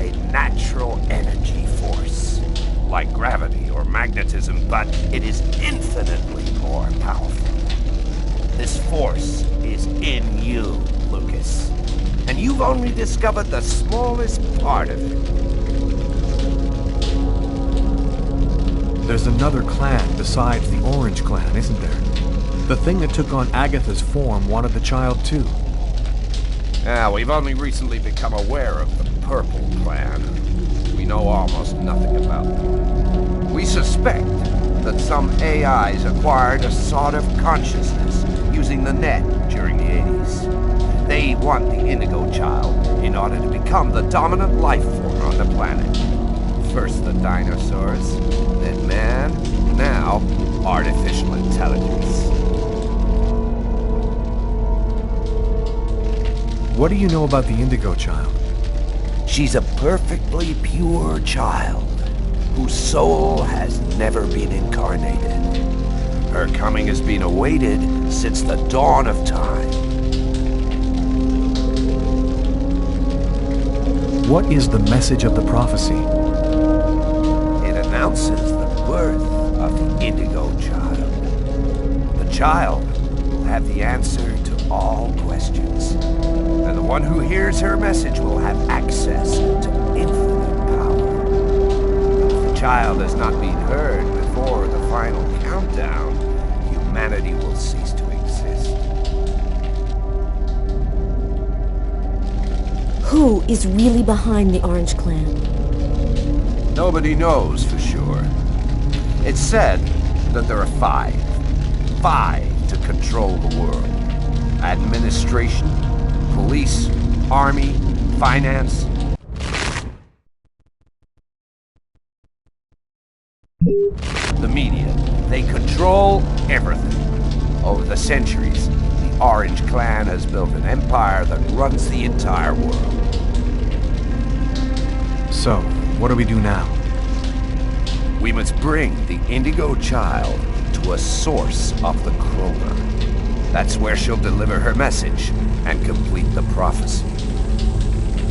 by natural energy force. Like gravity or magnetism, but it is infinitely more powerful. This force is in you, Lucas. And you've only discovered the smallest part of it. There's another clan besides the Orange Clan, isn't there? The thing that took on Agatha's form wanted the child too. We've only recently become aware of the Purple Clan. We know almost nothing about them. We suspect that some AIs acquired a sort of consciousness using the net during the 80s. They want the Indigo Child in order to become the dominant life form on the planet. First the dinosaurs, then man, now artificial intelligence. What do you know about the Indigo Child? She's a perfectly pure child, whose soul has never been incarnated. Her coming has been awaited since the dawn of time. What is the message of the prophecy? It announces the birth of the Indigo Child. The child will have the answer to all questions. And the one who hears her message will have access to infinite power. If the child has not been heard before the final countdown, humanity will cease to exist. Who is really behind the Orange Clan? Nobody knows for sure. It's said that there are five. Five to control the world. Administration, police, army, finance. The media. They control everything. Over the centuries, the Orange Clan has built an empire that runs the entire world. So, what do we do now? We must bring the Indigo Child to a source of the Chroma. That's where she'll deliver her message and complete the prophecy.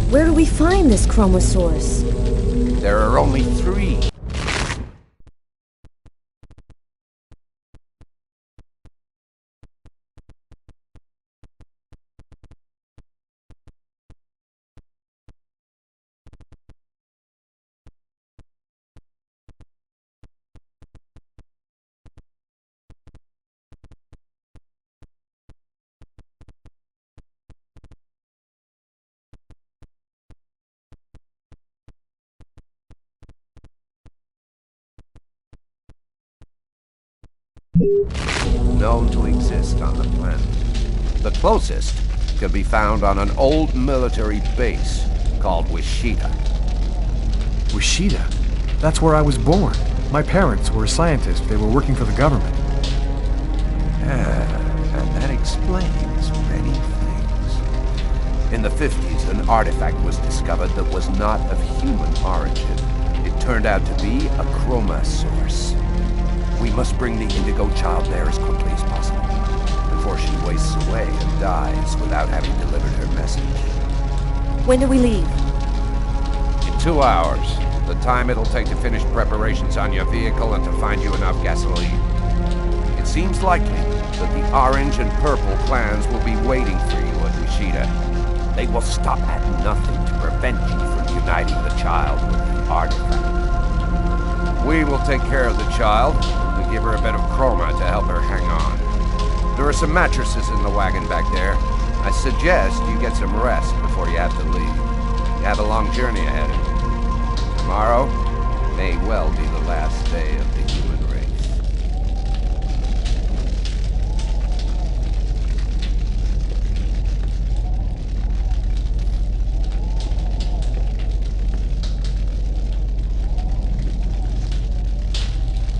Where do we find this Chroma source? There are only three. Known to exist on the planet. The closest can be found on an old military base called Wichita. Wichita? That's where I was born. My parents were scientists. They were working for the government. And that explains many things. In the 50s, an artifact was discovered that was not of human origin. It turned out to be a Chroma source. We must bring the Indigo Child there as quickly as possible, before she wastes away and dies without having delivered her message. When do we leave? In 2 hours. The time it'll take to finish preparations on your vehicle and to find you enough gasoline. It seems likely that the Orange and Purple clans will be waiting for you at Wichita. They will stop at nothing to prevent you from uniting the child with the artifact. We will take care of the child and give her a bit of chroma to help her hang on. There are some mattresses in the wagon back there. I suggest you get some rest before you have to leave. You have a long journey ahead of you. Tomorrow may well be the last day of the human race.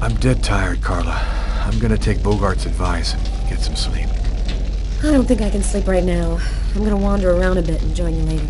I'm dead tired, Carla. I'm gonna take Bogart's advice and get some sleep. I don't think I can sleep right now. I'm gonna wander around a bit and join you later.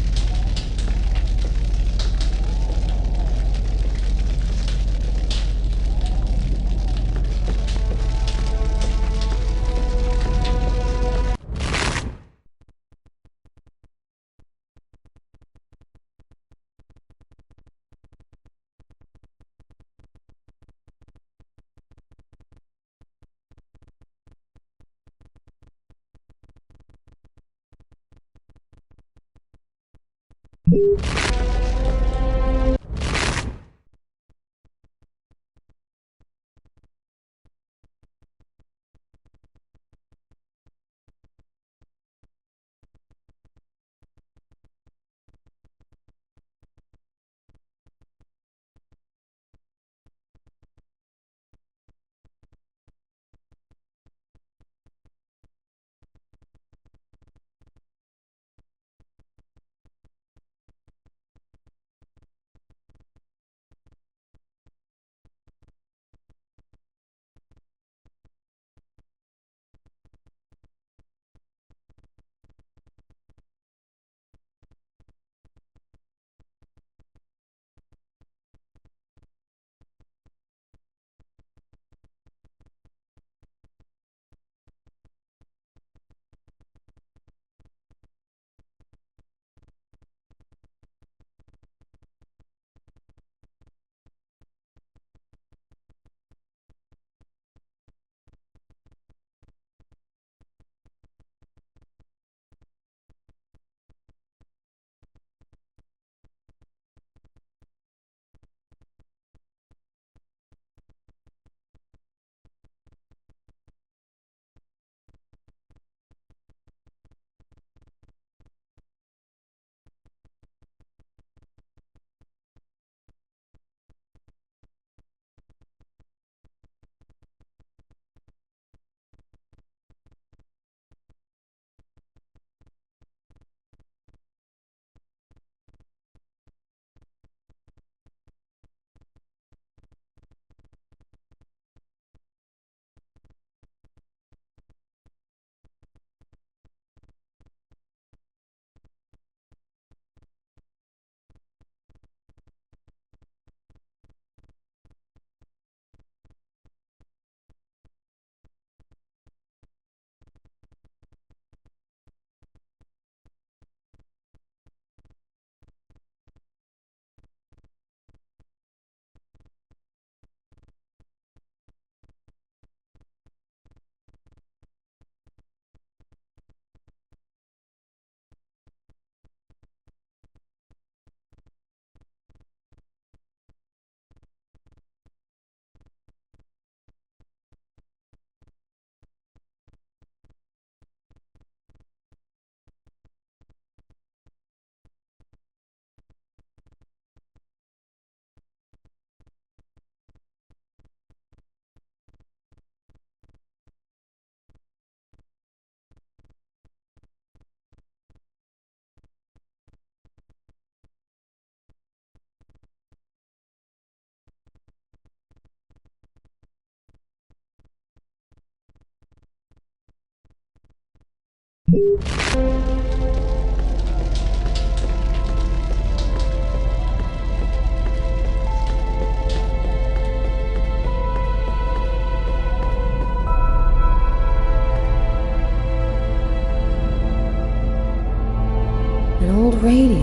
An old radio.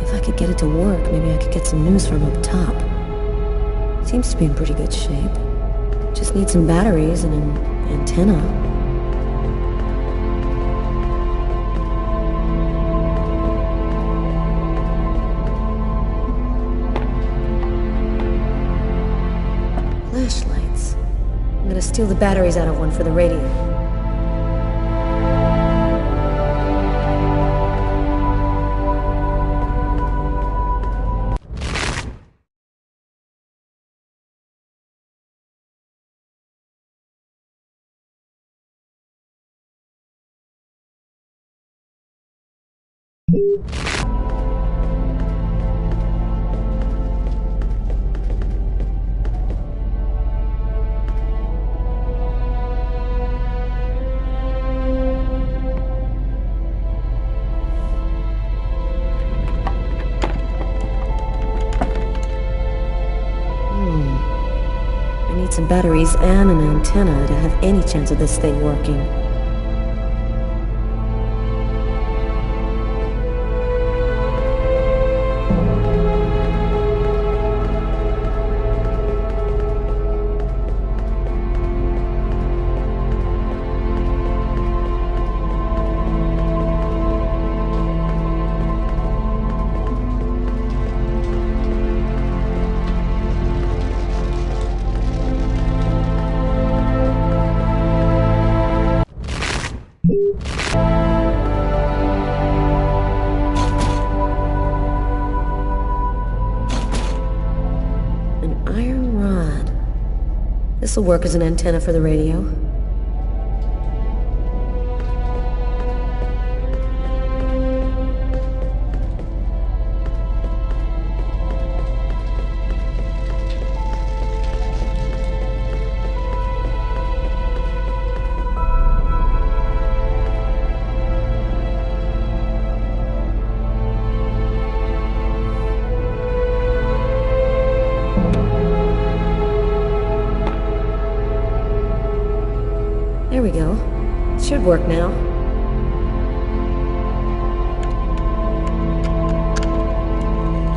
If I could get it to work, maybe I could get some news from up top. Seems to be in pretty good shape. Just need some batteries and an antenna. Flashlights. I'm gonna steal the batteries out of one for the radio. I need some batteries and an antenna to have any chance of this thing working. This'll work as an antenna for the radio. There we go. It should work now.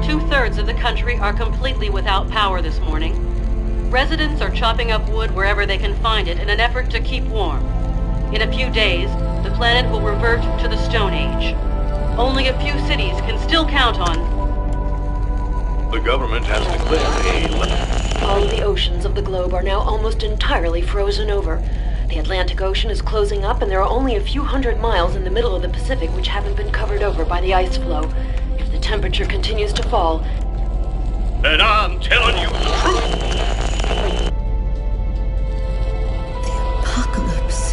Two-thirds of the country are completely without power this morning. Residents are chopping up wood wherever they can find it in an effort to keep warm. In a few days, the planet will revert to the Stone Age. Only a few cities can still count on... The government has declared All of the oceans of the globe are now almost entirely frozen over. The Atlantic Ocean is closing up, and there are only a few hundred miles in the middle of the Pacific which haven't been covered over by the ice flow. If the temperature continues to fall... And I'm telling you the truth! The apocalypse.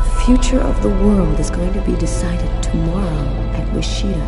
The future of the world is going to be decided tomorrow at Wishida.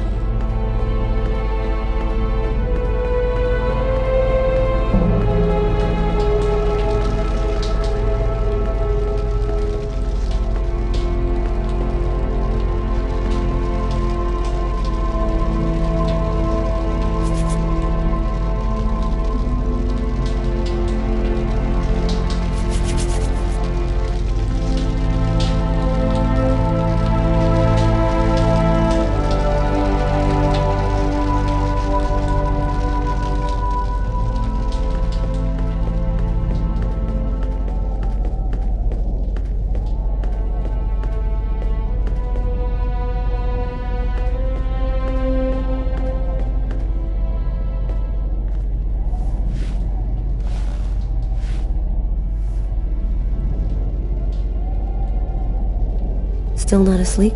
Still not asleep?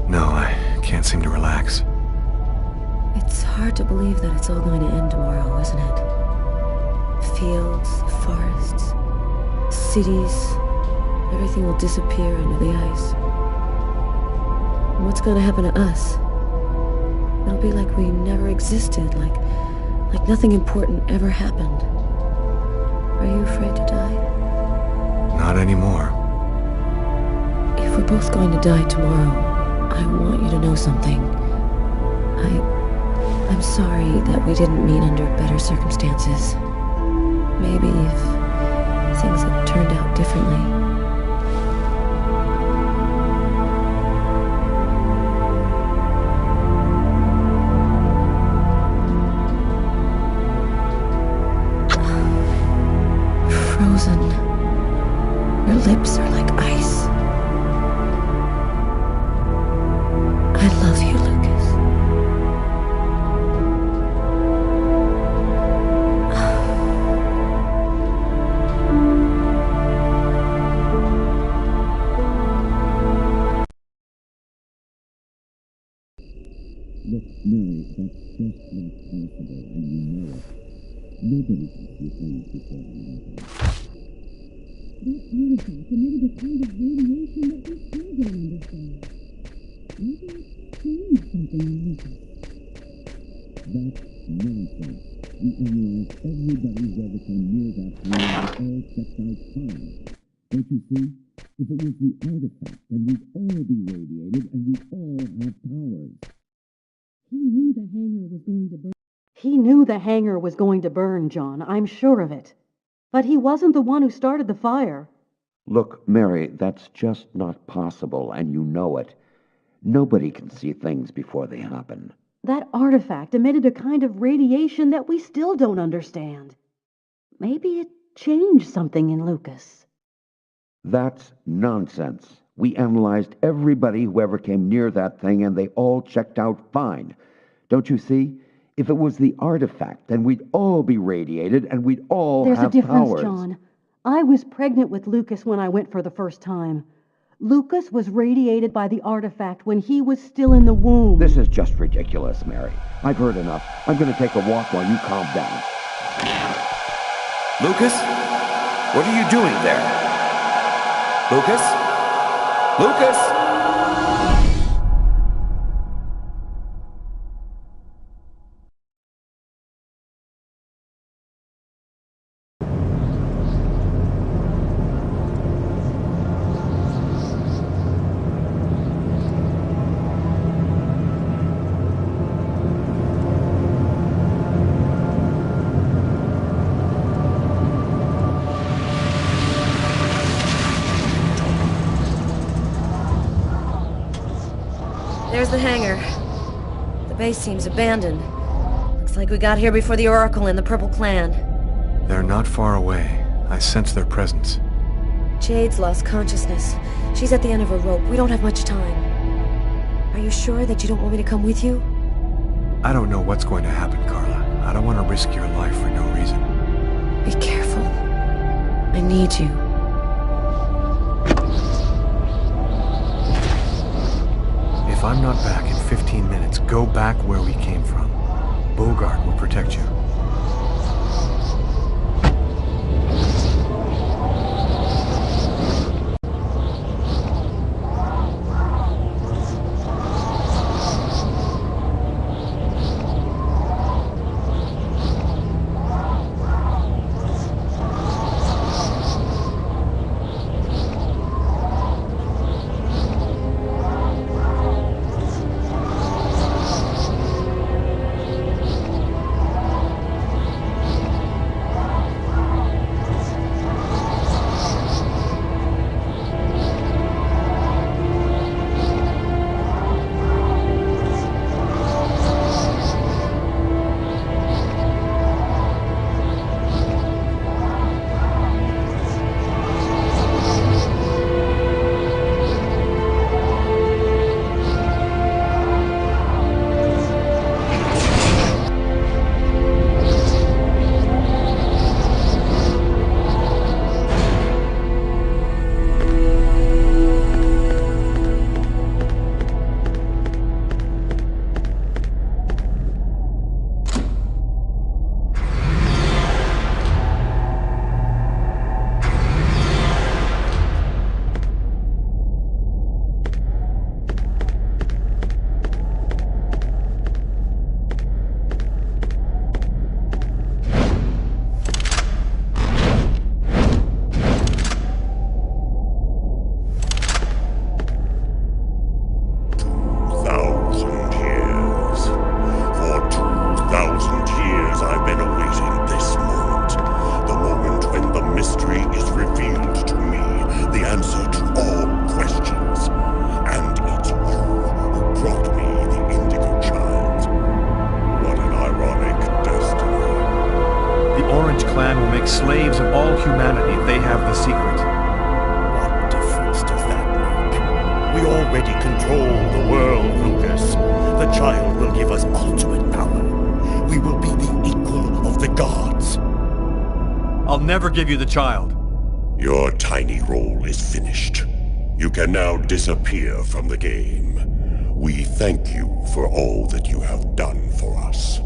No, I can't seem to relax. It's hard to believe that it's all going to end tomorrow, isn't it? Fields, forests, cities, everything will disappear under the ice. And what's going to happen to us? It'll be like we never existed, like nothing important ever happened. Are you afraid to die? Not anymore. If we're both going to die tomorrow, I want you to know something. I'm sorry that we didn't meet under better circumstances. Maybe if things had turned out differently. Frozen. Your lips are like ice. I love you, Lucas. Look, Mary, that's just not possible, and you know it. Nobody can see things before they happen. That artifact emitted a kind of radiation that we still don't understand. Maybe it changed something in Lucas. That's nonsense. We analyzed everybody who ever came near that thing, and they all checked out fine. Don't you see? If it was the artifact, then we'd all be radiated, and we'd all have powers. He knew the hangar was going to burn. He knew the hangar was going to burn, John. I'm sure of it. But he wasn't the one who started the fire. Look, Mary, that's just not possible, and you know it. Nobody can see things before they happen. That artifact emitted a kind of radiation that we still don't understand. Maybe it changed something in Lucas. That's nonsense. We analyzed everybody who ever came near that thing, and they all checked out fine. Don't you see? If it was the artifact, then we'd all be radiated, and we'd all There's have a difference, powers. John. I was pregnant with Lucas when I went for the first time. Lucas was radiated by the artifact when he was still in the womb. This is just ridiculous, Mary. I've heard enough. I'm going to take a walk while you calm down. Lucas? What are you doing there? Lucas? Lucas? There's the hangar. The base seems abandoned. Looks like we got here before the Oracle and the Purple Clan. They're not far away. I sense their presence. Jade's lost consciousness. She's at the end of her rope. We don't have much time. Are you sure that you don't want me to come with you? I don't know what's going to happen, Carla. I don't want to risk your life for no reason. Be careful. I need you. If I'm not back in 15 minutes, go back where we came from. Bogart will protect you. Slaves of all humanity, they have the secret. What difference does that make? We already control the world, Lucas. The child will give us ultimate power. We will be the equal of the gods. I'll never give you the child. Your tiny role is finished. You can now disappear from the game. We thank you for all that you have done for us.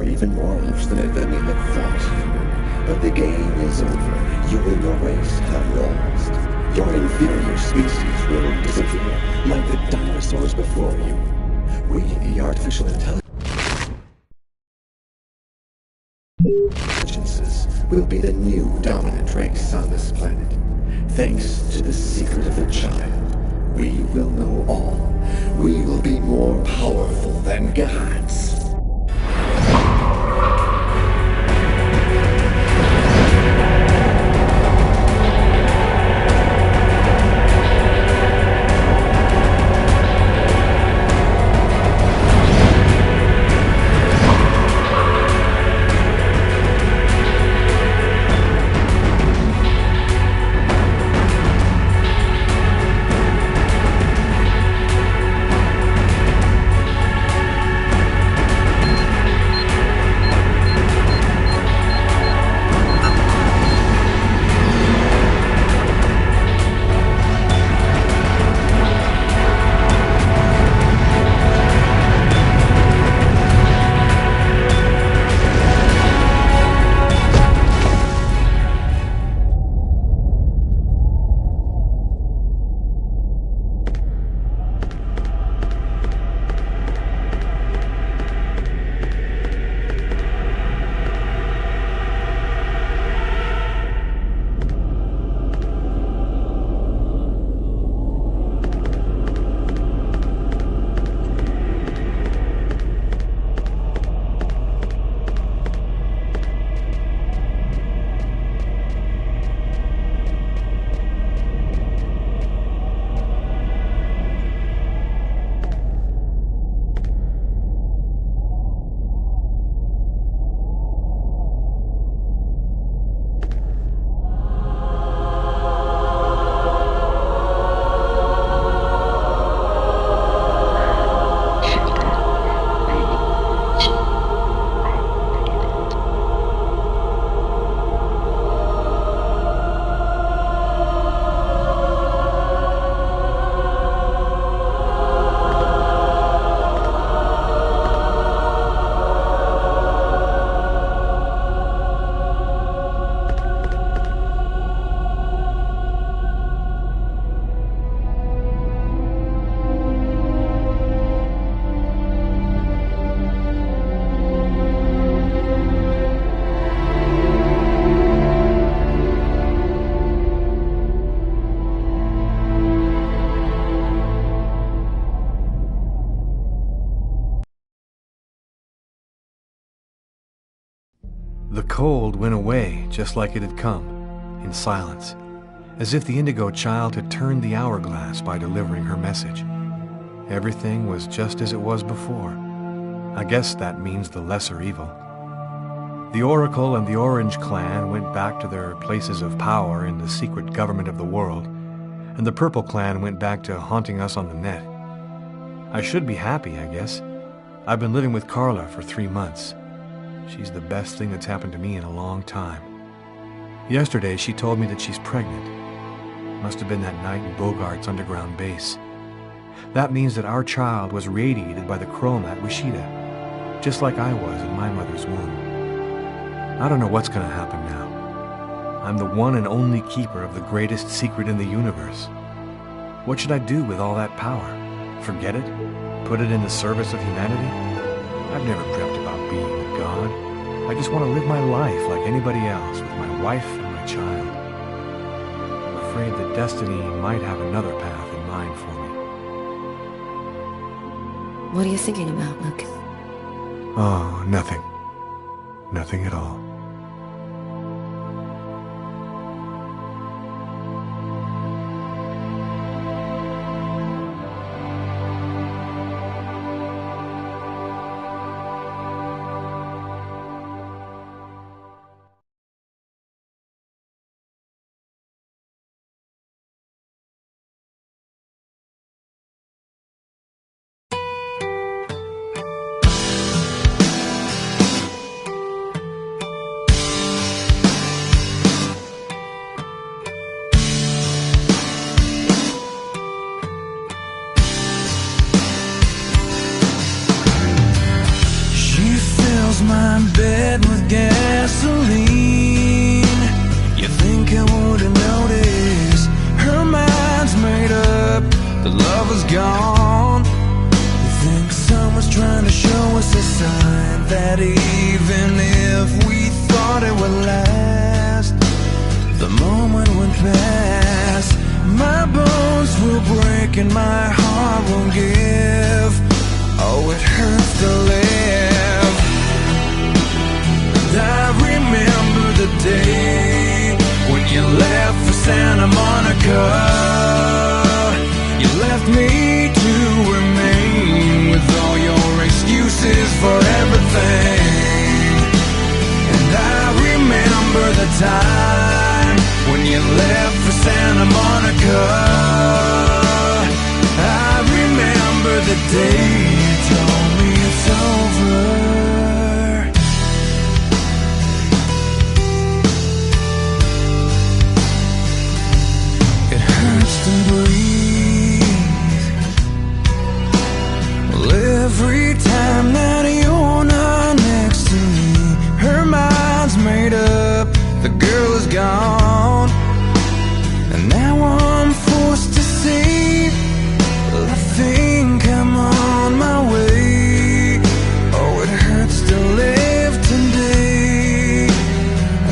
Even more obstinate than we had thought. But the game is over. You and your race have lost. Your inferior species will disappear like the dinosaurs before you. We, the artificial intelligences, will be the new dominant race on this planet. Thanks to the secret of the child, we will know all. We will be more powerful than gods. The cold went away just like it had come, in silence, as if the indigo child had turned the hourglass by delivering her message. Everything was just as it was before. I guess that means the lesser evil. The Oracle and the Orange Clan went back to their places of power in the secret government of the world, and the Purple Clan went back to haunting us on the net. I should be happy, I guess. I've been living with Carla for 3 months. She's the best thing that's happened to me in a long time. Yesterday, she told me that she's pregnant. Must have been that night in Bogart's underground base. That means that our child was radiated by the chroma at Wishida, just like I was in my mother's womb. I don't know what's going to happen now. I'm the one and only keeper of the greatest secret in the universe. What should I do with all that power? Forget it? Put it in the service of humanity? I've never dreamt about being a god. I just want to live my life like anybody else with my wife and my child. I'm afraid that destiny might have another path in mind for me. What are you thinking about, Luke? Oh, nothing. Nothing at all. My bed with gasoline. You think I wouldn't notice? Her mind's made up, the love is gone. You think someone's trying to show us a sign that even if we thought it would last, the moment went past. My bones will break and my heart won't give. Oh, it hurts to live. I remember the day when you left for Santa Monica. You left me to remain with all your excuses for everything. And I remember the time when you left for Santa Monica. I remember the day you told me it's over. To breathe. Well, every time that you're not next to me, her mind's made up, the girl is gone. And now I'm forced to say, well, I think I'm on my way. Oh, it hurts to live today.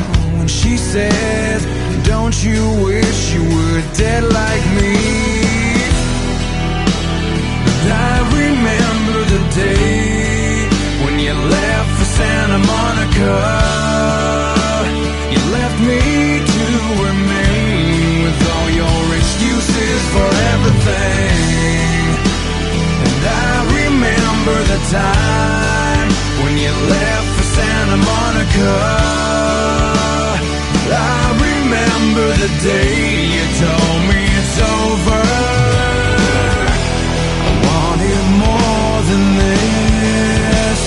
Oh, when she said, don't you wish you were dead like me? I remember the day when you left for Santa Monica. You left me to remain with all your excuses for everything. And I remember the time when you left for Santa Monica. I remember the day you told me it's over. I wanted more than this.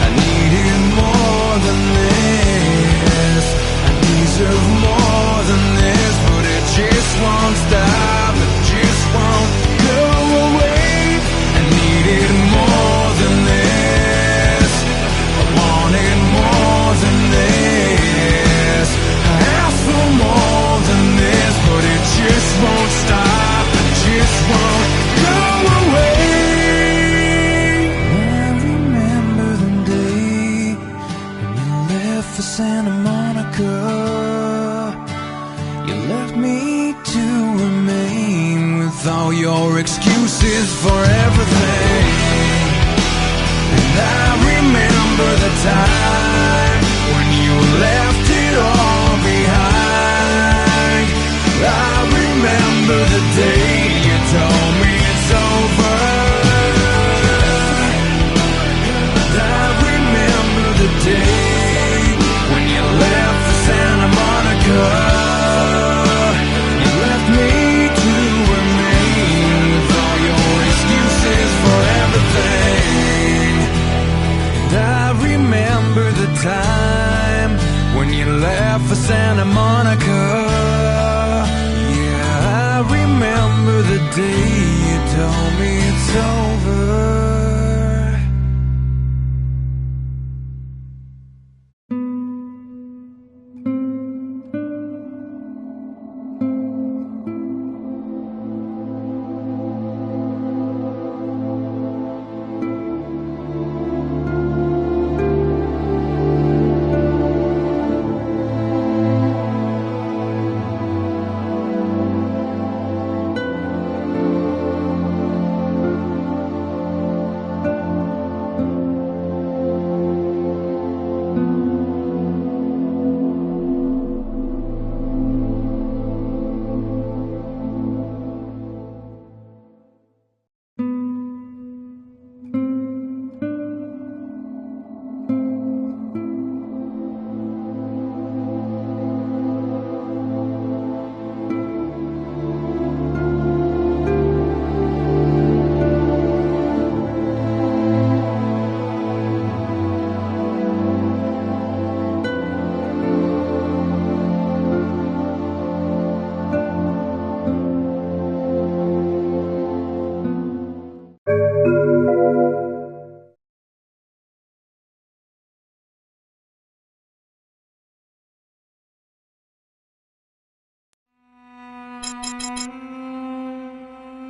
I needed more than this. I deserve more than this. But it just won't stop. It just won't go away. I needed more than this. I wanted more than this. I asked for more than this, but it just won't stop. It just won't go away. I remember the day when you left for Santa Monica. You left me to remain with all your excuses for everything. And I remember the time when you left it all behind. I remember the day you told me it's over. I remember the day when you left for Santa Monica. You left me to remain with all your excuses for everything. And I remember the time when you left for Santa Monica. Yeah, I remember the day you told me it's over.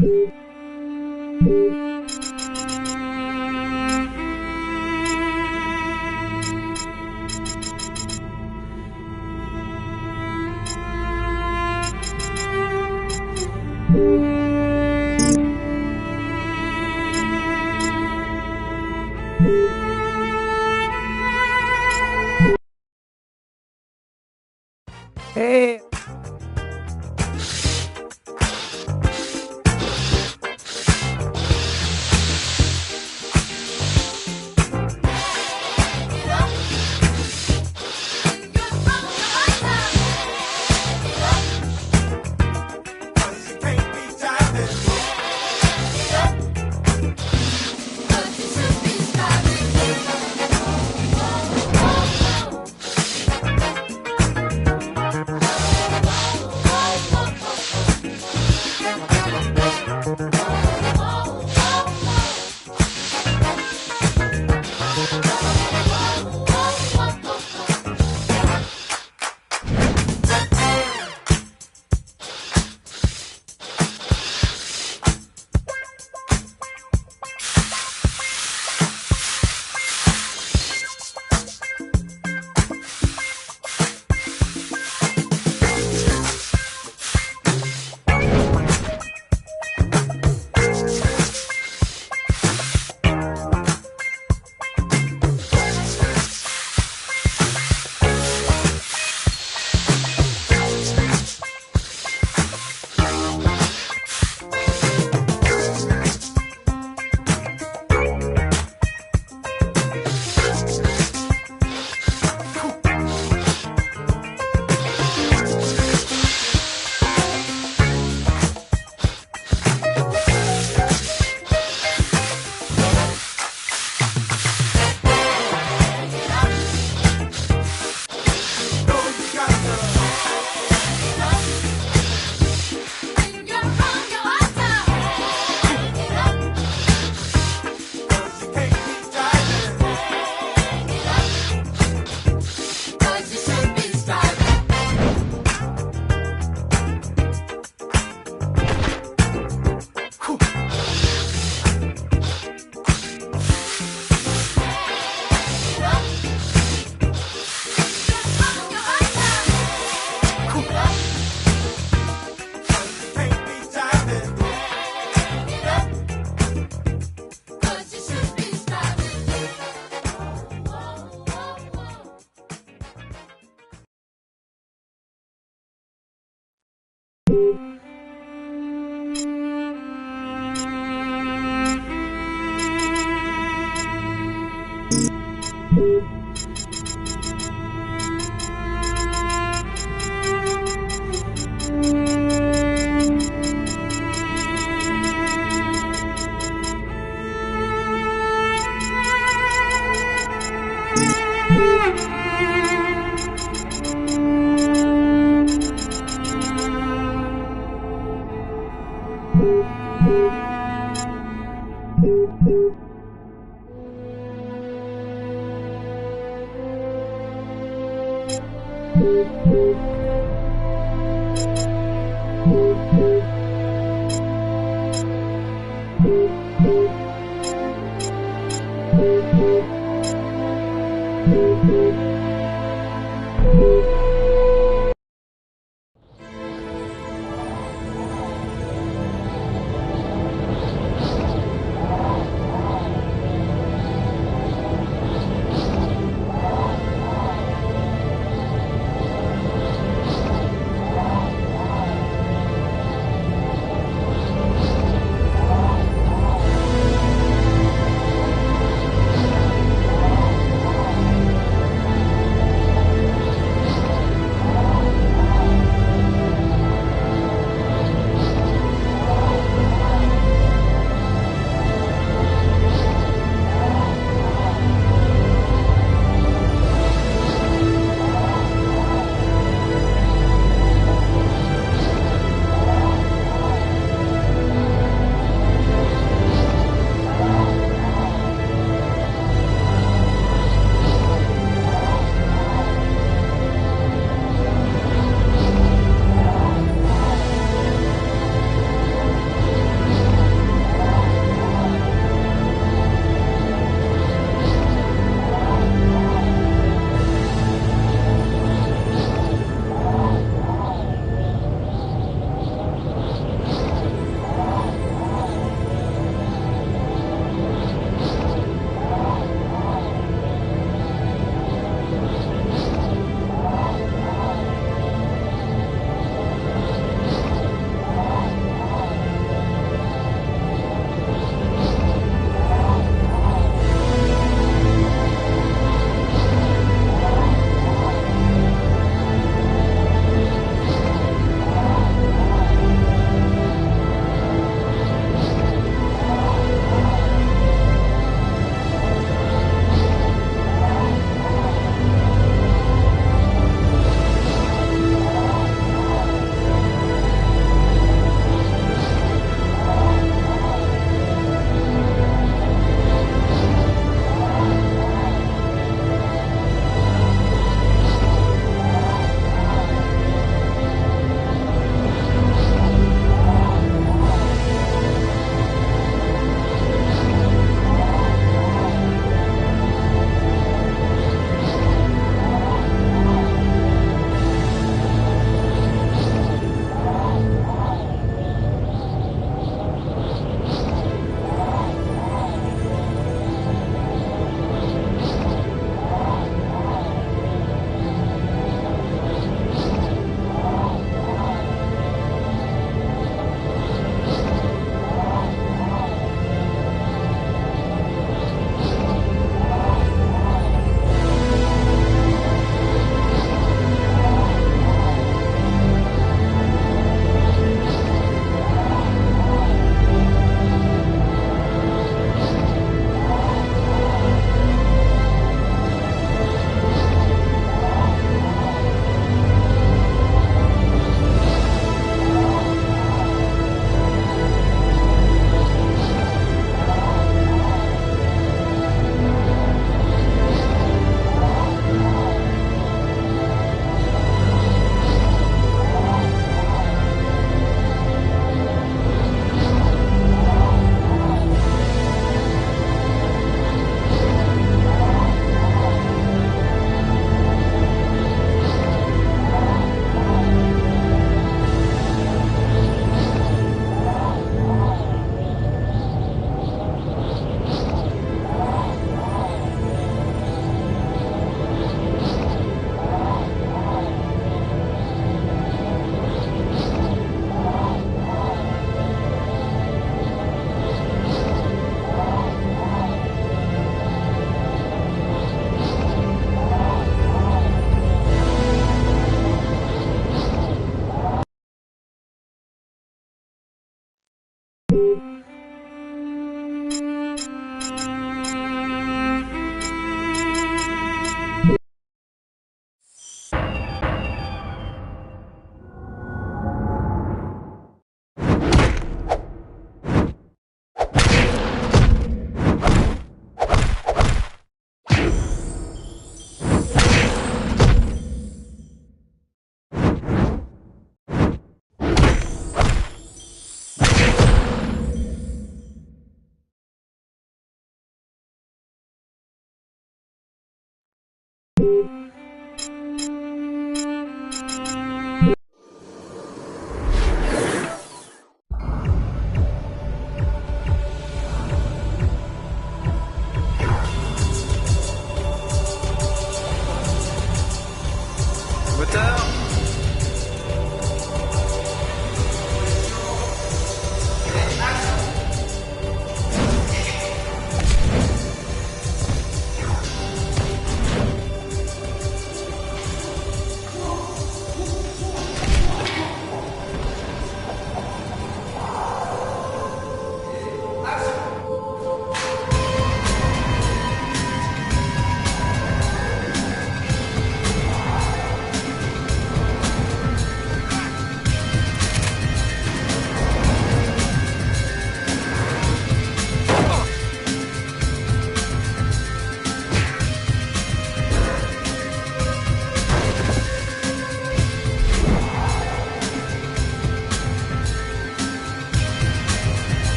Hey!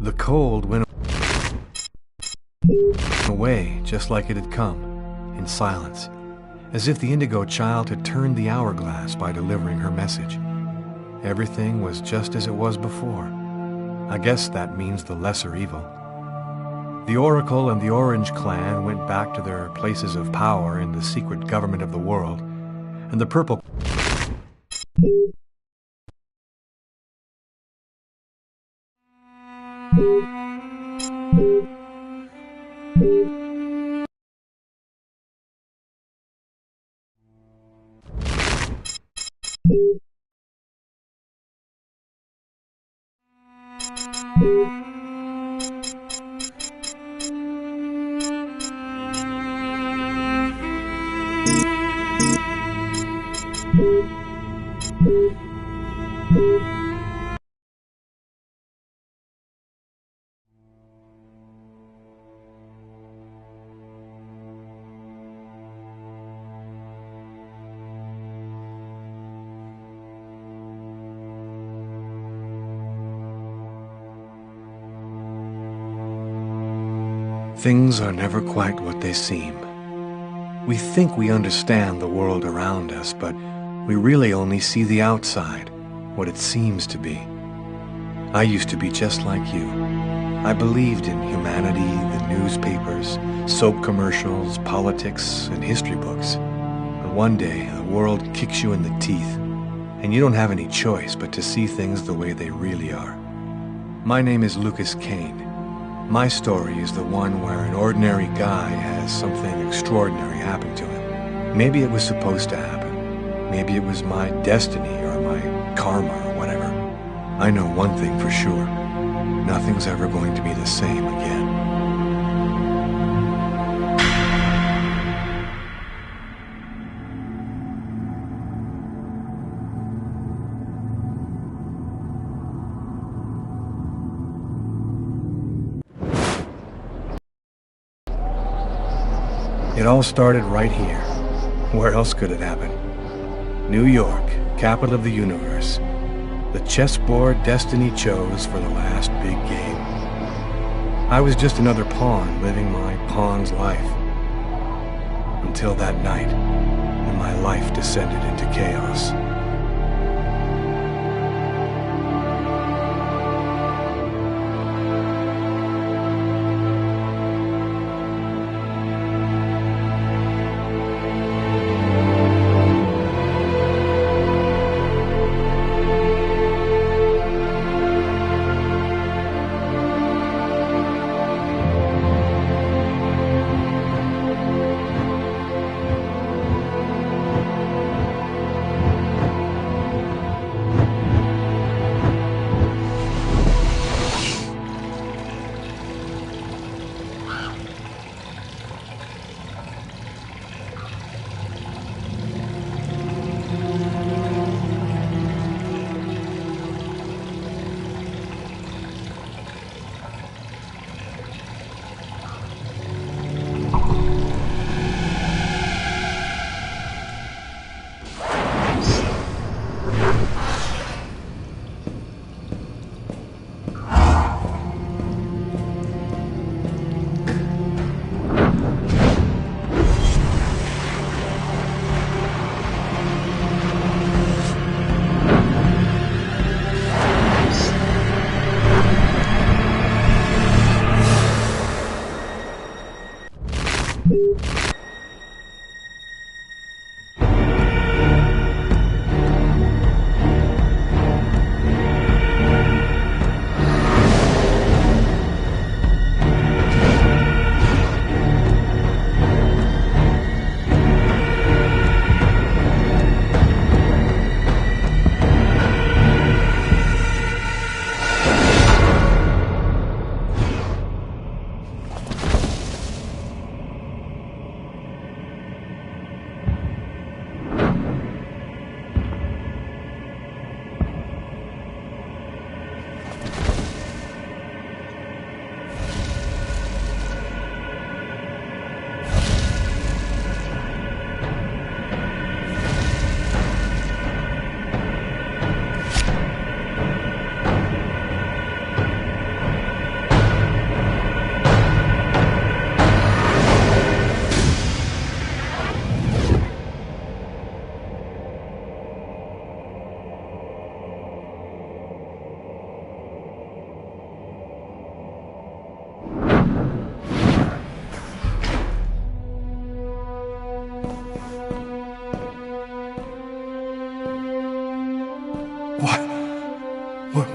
The cold went away just like it had come, in silence, as if the indigo child had turned the hourglass by delivering her message. Everything was just as it was before. I guess that means the lesser evil. The Oracle and the Orange clan went back to their places of power in the secret government of the world, and the Purple Things are never quite what they seem. We think we understand the world around us, but we really only see the outside, what it seems to be. I used to be just like you. I believed in humanity, the newspapers, soap commercials, politics, and history books. But one day, the world kicks you in the teeth, and you don't have any choice but to see things the way they really are. My name is Lucas Kane. My story is the one where an ordinary guy has something extraordinary happen to him. Maybe it was supposed to happen. Maybe it was my destiny or my karma or whatever. I know one thing for sure. Nothing's ever going to be the same again. It all started right here. Where else could it happen? New York, capital of the universe. The chessboard destiny chose for the last big game. I was just another pawn living my pawn's life. Until that night, when my life descended into chaos.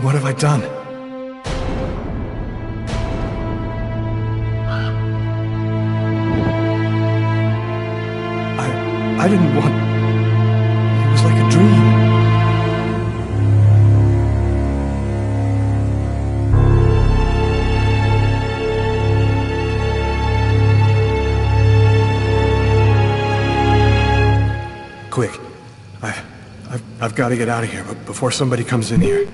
What have I done? I didn't want... It was like a dream. Quick, I've got to get out of here, but before somebody comes in here.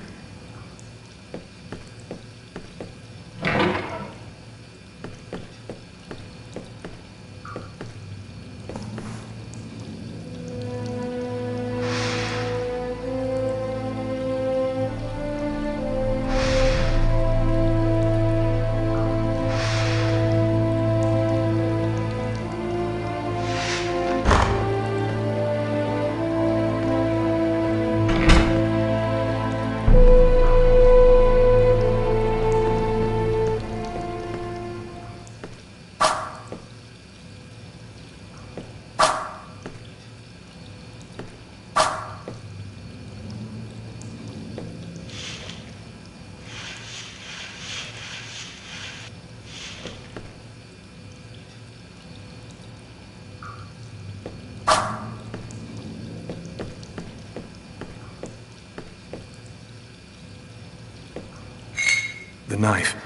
The knife.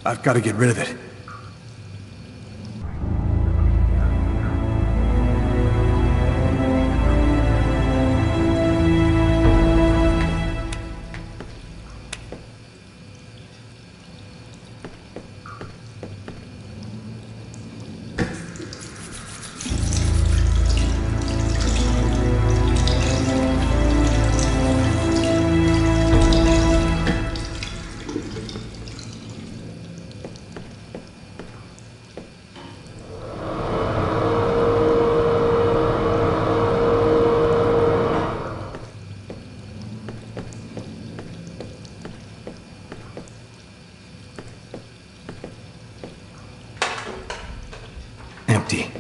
I've got to get rid of it. Empty.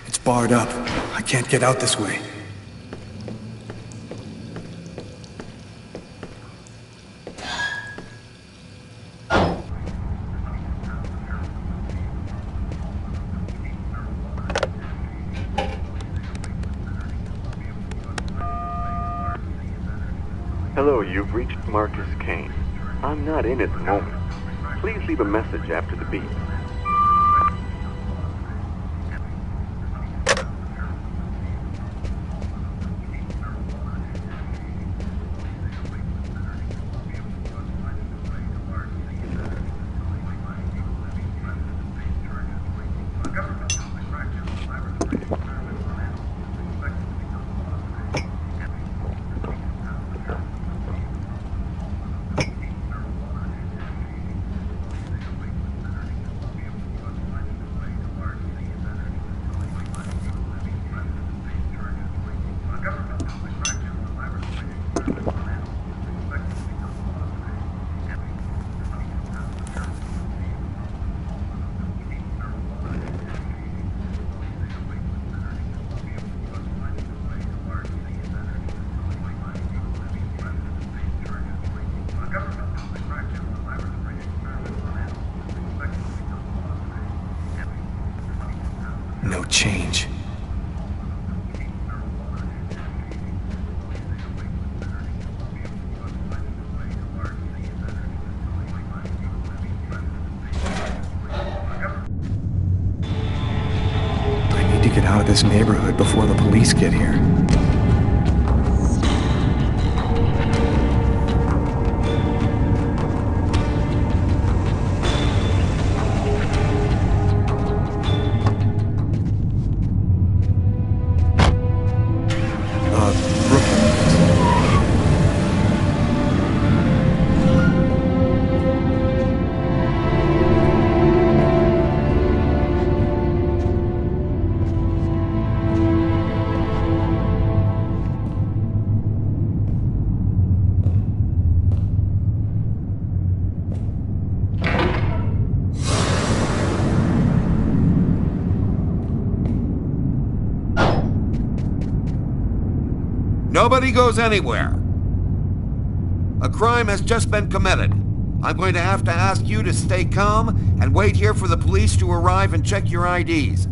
It's barred up. I can't get out this way. Hello, you've reached Marcus Kane. I'm not in at the moment. Please leave a message after the beep. No change. I need to get out of this neighborhood before the police get here. Nobody goes anywhere. A crime has just been committed. I'm going to have to ask you to stay calm and wait here for the police to arrive and check your IDs.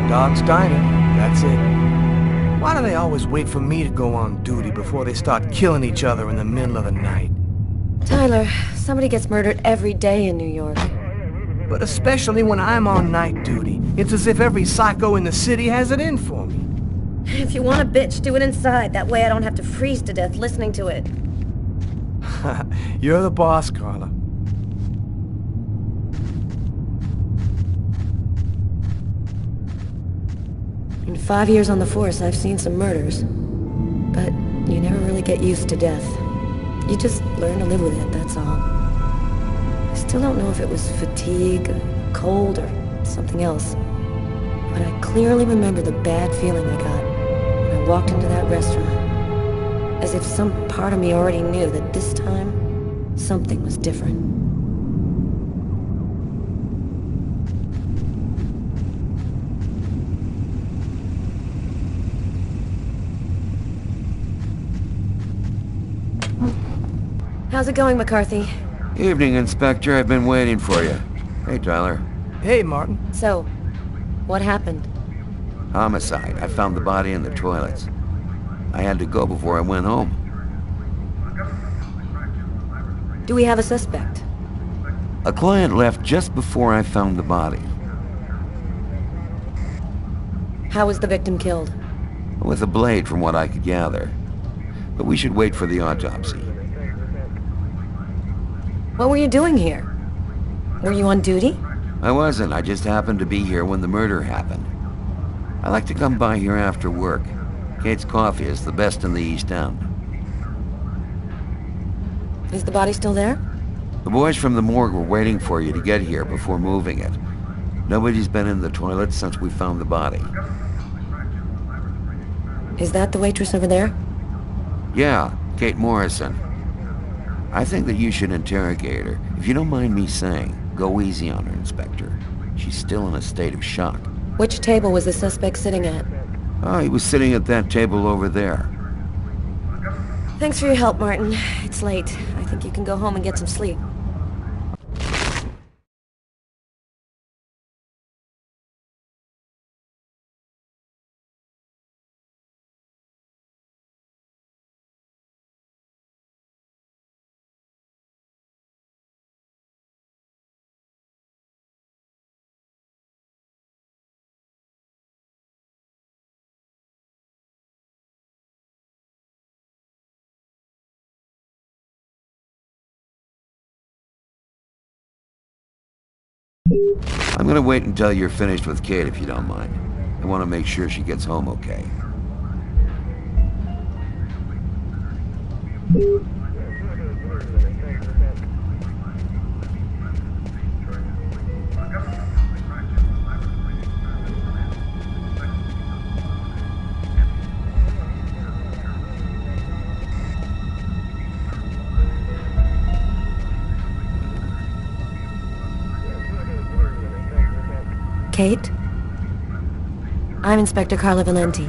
Dog's Diner, that's it. Why do they always wait for me to go on duty before they start killing each other in the middle of the night? Tyler, somebody gets murdered every day in New York. But especially when I'm on night duty. It's as if every psycho in the city has it in for me. If you want a bitch, do it inside. That way I don't have to freeze to death listening to it. You're the boss, Carla. In 5 years on the force, I've seen some murders. But you never really get used to death. You just learn to live with it, that's all. I still don't know if it was fatigue, or cold, or something else. But I clearly remember the bad feeling I got when I walked into that restaurant. As if some part of me already knew that this time, something was different. How's it going, McCarthy? Evening, Inspector. I've been waiting for you. Hey, Tyler. Hey, Martin. So, what happened? Homicide. I found the body in the toilets. I had to go before I went home. Do we have a suspect? A client left just before I found the body. How was the victim killed? With a blade, from what I could gather. But we should wait for the autopsy. What were you doing here? Were you on duty? I wasn't. I just happened to be here when the murder happened. I like to come by here after work. Kate's coffee is the best in the East End. Is the body still there? The boys from the morgue were waiting for you to get here before moving it. Nobody's been in the toilet since we found the body. Is that the waitress over there? Yeah, Kate Morrison. I think that you should interrogate her. If you don't mind me saying, go easy on her, Inspector. She's still in a state of shock. Which table was the suspect sitting at? Oh, he was sitting at that table over there. Thanks for your help, Martin. It's late. I think you can go home and get some sleep. I'm gonna wait until you're finished with Kate, if you don't mind. I want to make sure she gets home okay. Kate? I'm Inspector Carla Valenti.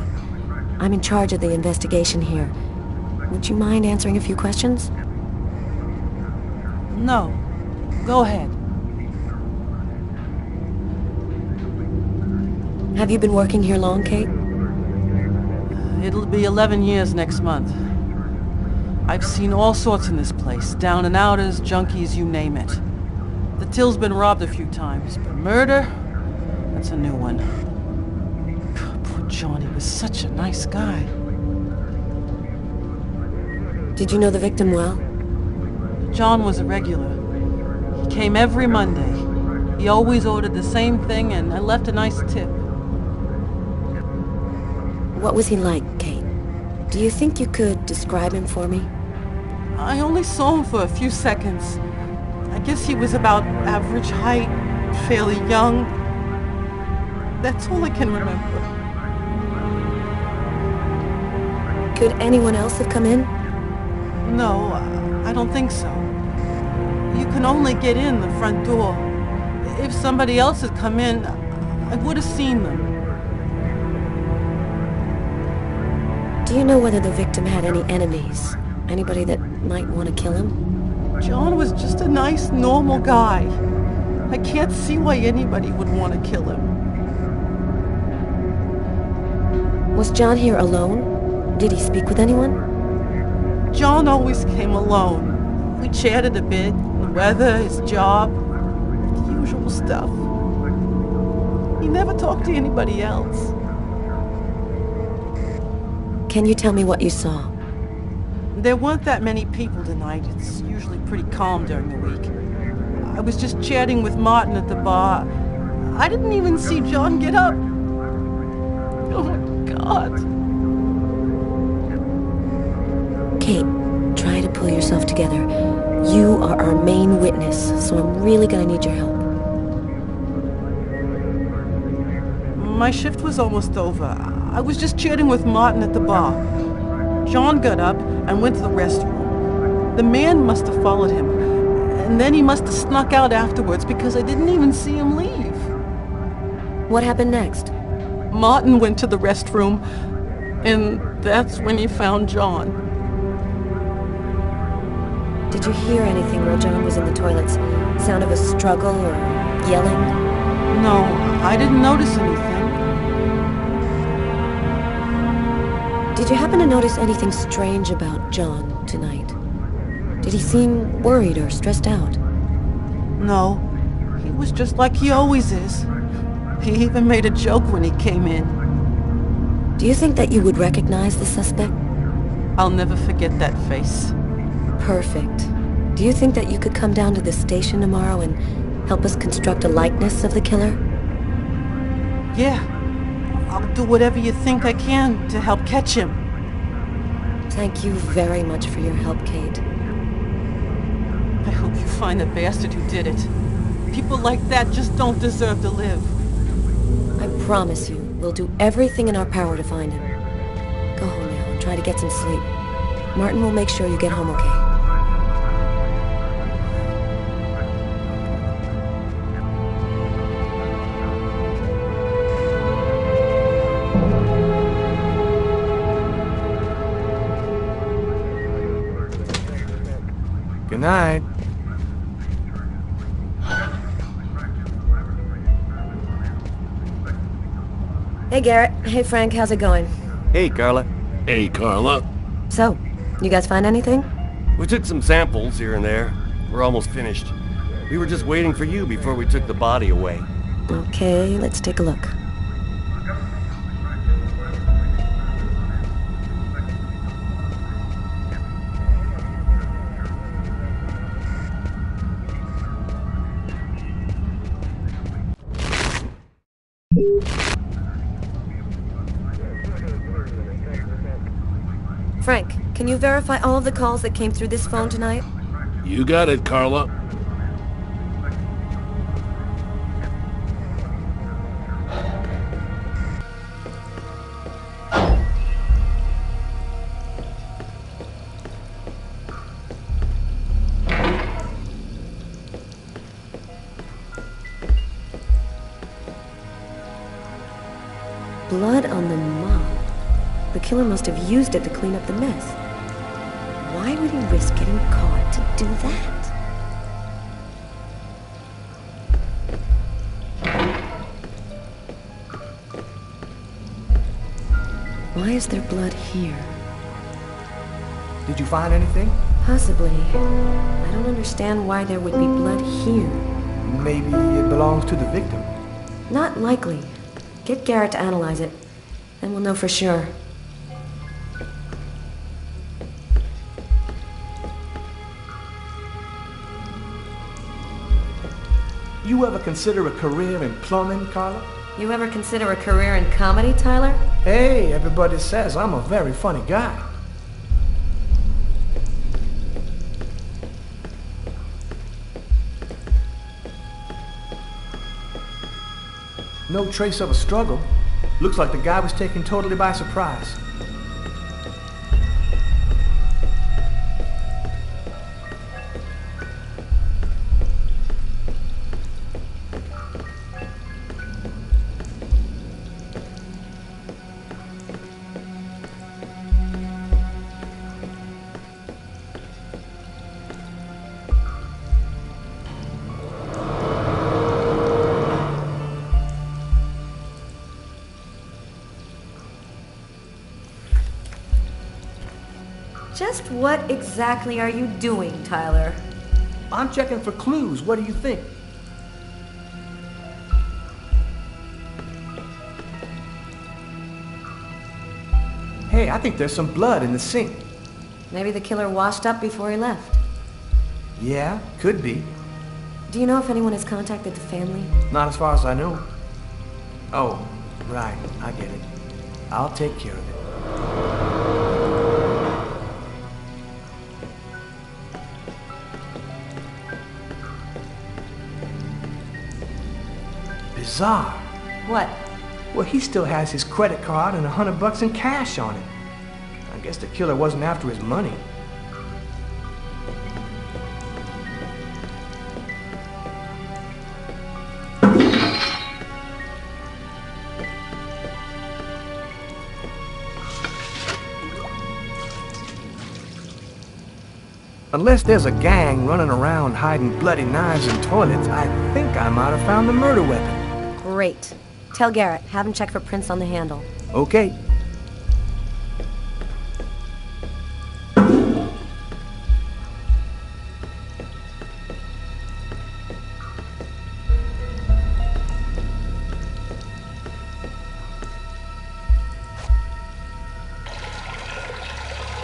I'm in charge of the investigation here. Would you mind answering a few questions? No. Go ahead. Have you been working here long, Kate? It'll be 11 years next month. I've seen all sorts in this place. Down and outers, junkies, you name it. The till's been robbed a few times, but murder? That's a new one. Poor Johnny was such a nice guy. Did you know the victim well? John was a regular. He came every Monday. He always ordered the same thing, and I left a nice tip. What was he like, Kate? Do you think you could describe him for me? I only saw him for a few seconds. I guess he was about average height, fairly young. That's all I can remember. Could anyone else have come in? No, I don't think so. You can only get in the front door. If somebody else had come in, I would have seen them. Do you know whether the victim had any enemies? Anybody that might want to kill him? John was just a nice, normal guy. I can't see why anybody would want to kill him. Was John here alone? Did he speak with anyone? John always came alone. We chatted a bit, the weather, his job, the usual stuff. He never talked to anybody else. Can you tell me what you saw? There weren't that many people tonight. It's usually pretty calm during the week. I was just chatting with Martin at the bar. I didn't even see John get up. Oh my God. Kate, try to pull yourself together. You are our main witness, so I'm really gonna need your help. My shift was almost over. I was just chatting with Martin at the bar. John got up and went to the restroom. The man must have followed him, and then he must have snuck out afterwards because I didn't even see him leave. What happened next? Martin went to the restroom, and that's when he found John. Did you hear anything while John was in the toilets? Sound of a struggle or yelling? No, I didn't notice anything. Did you happen to notice anything strange about John tonight? Did he seem worried or stressed out? No, he was just like he always is. He even made a joke when he came in. Do you think that you would recognize the suspect? I'll never forget that face. Perfect. Do you think that you could come down to the station tomorrow and help us construct a likeness of the killer? Yeah. I'll do whatever you think I can to help catch him. Thank you very much for your help, Kate. I hope you find the bastard who did it. People like that just don't deserve to live. I promise you, we'll do everything in our power to find him. Go home now and try to get some sleep. Martin will make sure you get home okay. Good night. Hey, Garrett. Hey, Frank. How's it going? Hey, Carla. Hey, Carla. So, you guys find anything? We took some samples here and there. We're almost finished. We were just waiting for you before we took the body away. Okay, let's take a look. Frank, can you verify all of the calls that came through this phone tonight? You got it, Carla. Blood on the mop. The killer must have used it to clean up the mess. Why would he risk getting caught to do that? Why is there blood here? Did you find anything? Possibly. I don't understand why there would be blood here. Maybe it belongs to the victim. Not likely. Get Garrett to analyze it, then we'll know for sure. You ever consider a career in plumbing, Carla? You ever consider a career in comedy, Tyler? Hey, everybody says I'm a very funny guy. No trace of a struggle. Looks like the guy was taken totally by surprise. Just what exactly are you doing, Tyler? I'm checking for clues. What do you think? Hey, I think there's some blood in the sink. Maybe the killer washed up before he left. Yeah, could be. Do you know if anyone has contacted the family? Not as far as I know. Oh, right. I get it. I'll take care of it. Bizarre. What? Well, he still has his credit card and $100 in cash on it. I guess the killer wasn't after his money. Unless there's a gang running around hiding bloody knives in toilets, I think I might have found the murder weapon. Great. Tell Garrett, have him check for prints on the handle. Okay.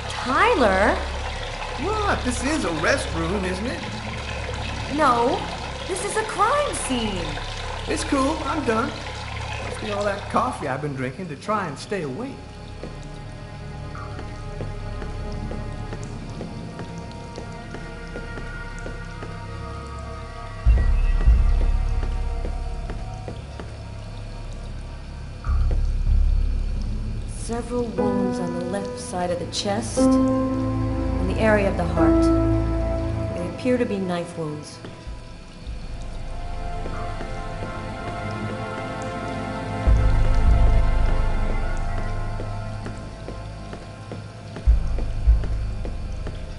Tyler? What? This is a restroom, isn't it? No, this is a crime scene. It's cool. I'm done. Must be all that coffee I've been drinking to try and stay awake. Several wounds on the left side of the chest and the area of the heart. They appear to be knife wounds.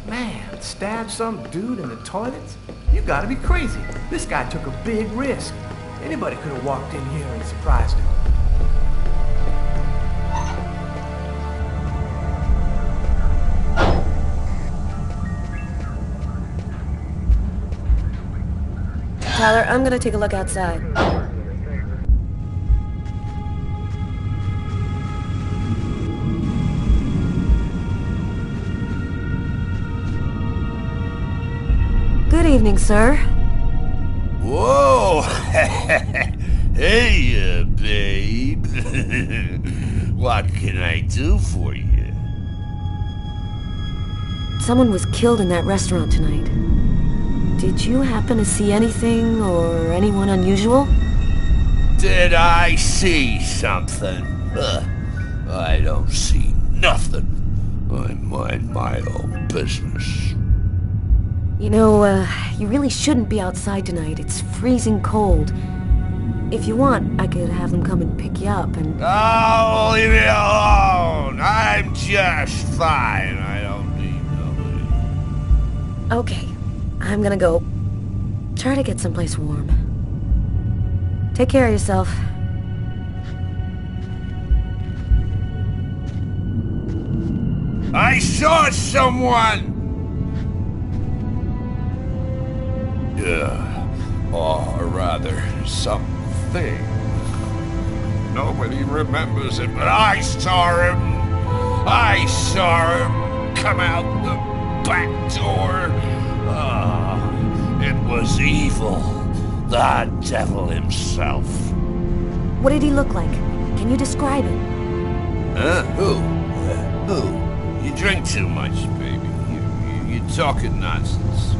Man, stab some dude in the toilets? You gotta be crazy. This guy took a big risk. Anybody could have walked in here and surprised him. Tyler, I'm gonna take a look outside. Good evening, sir. Whoa! Hey, babe. What can I do for you? Someone was killed in that restaurant tonight. Did you happen to see anything or anyone unusual? Did I see something? I don't see nothing. I mind my own business. You know, you really shouldn't be outside tonight. It's freezing cold. If you want, I could have them come and pick you up and... Oh, leave me alone! I'm just fine. I don't need nobody. Okay, I'm gonna go try to get someplace warm. Take care of yourself. I saw someone! Or rather, something. Nobody remembers it, but I saw him! I saw him come out the back door! It was evil. The devil himself. What did he look like? Can you describe him? Who? You drink too much, baby. You're talking nonsense.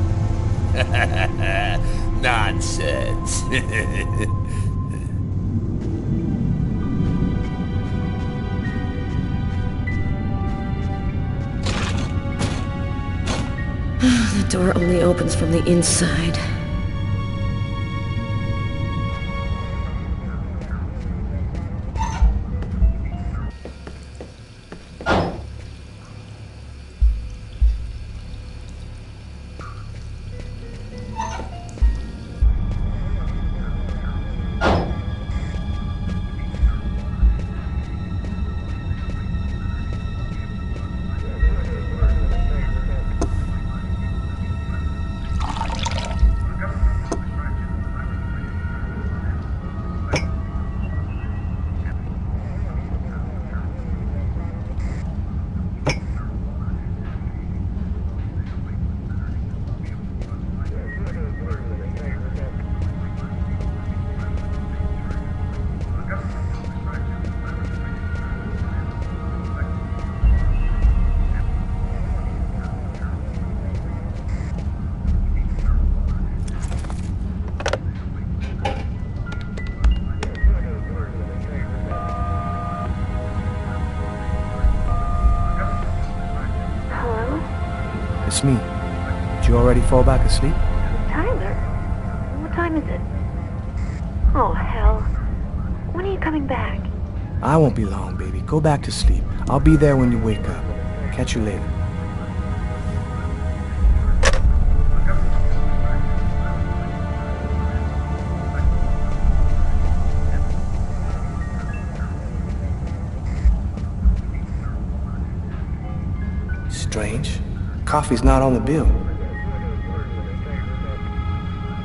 Nonsense. The door only opens from the inside. It's me. Did you already fall back asleep? Tyler? What time is it? Oh, hell. When are you coming back? I won't be long, baby. Go back to sleep. I'll be there when you wake up. Catch you later. Strange. Coffee's not on the bill.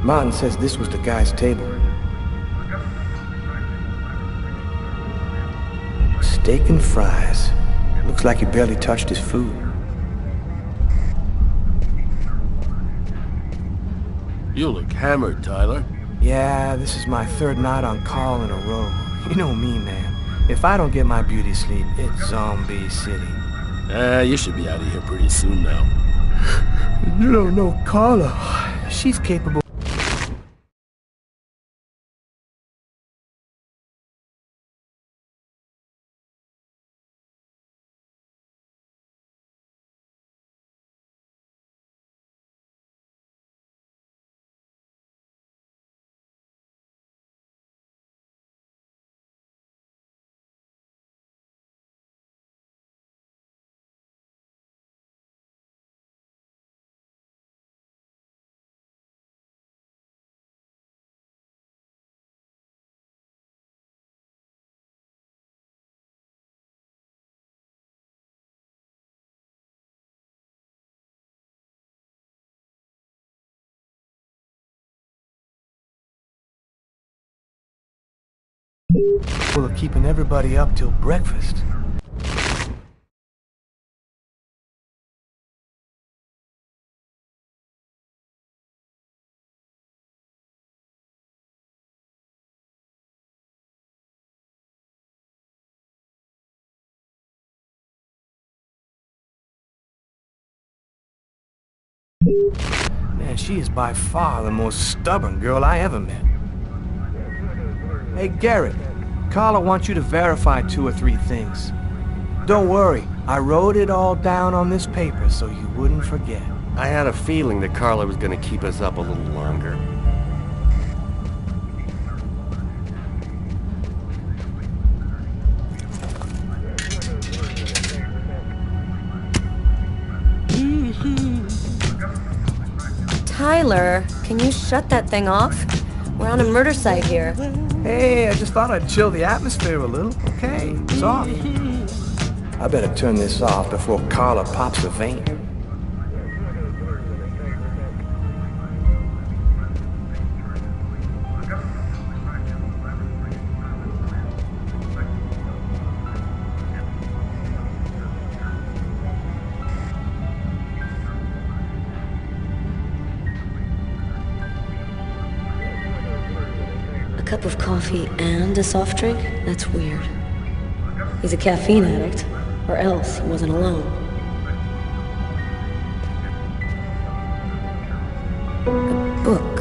Martin says this was the guy's table. Steak and fries. Looks like he barely touched his food. You look hammered, Tyler. Yeah, this is my third night on call in a row. You know me, man. If I don't get my beauty sleep, it's Zombie City. You should be out of here pretty soon now. You don't know Carla. She's capable. Of keeping everybody up till breakfast. Man, she is by far the most stubborn girl I ever met. Hey, Garrett. Carla wants you to verify 2 or 3 things. Don't worry, I wrote it all down on this paper so you wouldn't forget. I had a feeling that Carla was going to keep us up a little longer. Tyler, can you shut that thing off? We're on a murder site here. Hey, I just thought I'd chill the atmosphere a little. Okay, it's off. I better turn this off before Carla pops the vein. A cup of coffee and a soft drink? That's weird. He's a caffeine addict, or else he wasn't alone. A book.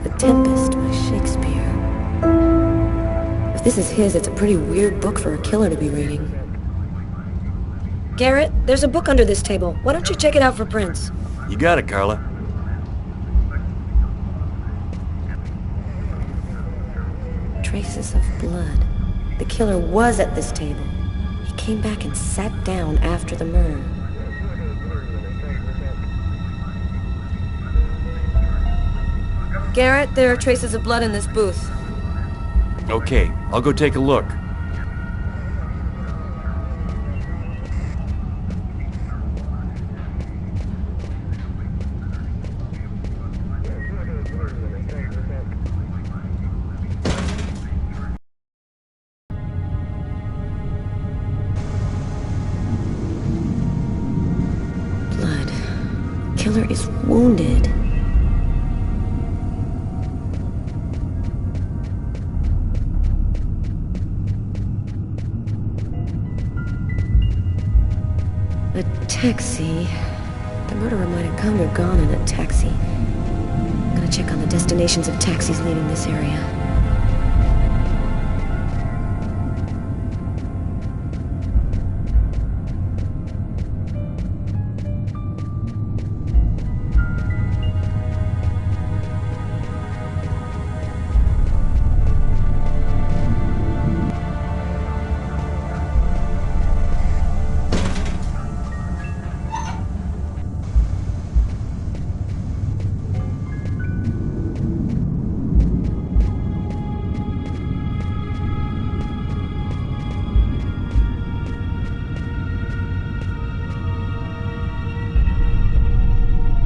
The Tempest by Shakespeare. If this is his, it's a pretty weird book for a killer to be reading. Garrett, there's a book under this table. Why don't you check it out for prints? You got it, Carla. Traces of blood. The killer was at this table. He came back and sat down after the murder. Garrett, there are traces of blood in this booth. Okay, I'll go take a look. Blood. Killer is wounded. A taxi. The murderer might have come or gone in a taxi. I'm gonna check on the destinations of taxis leaving this area.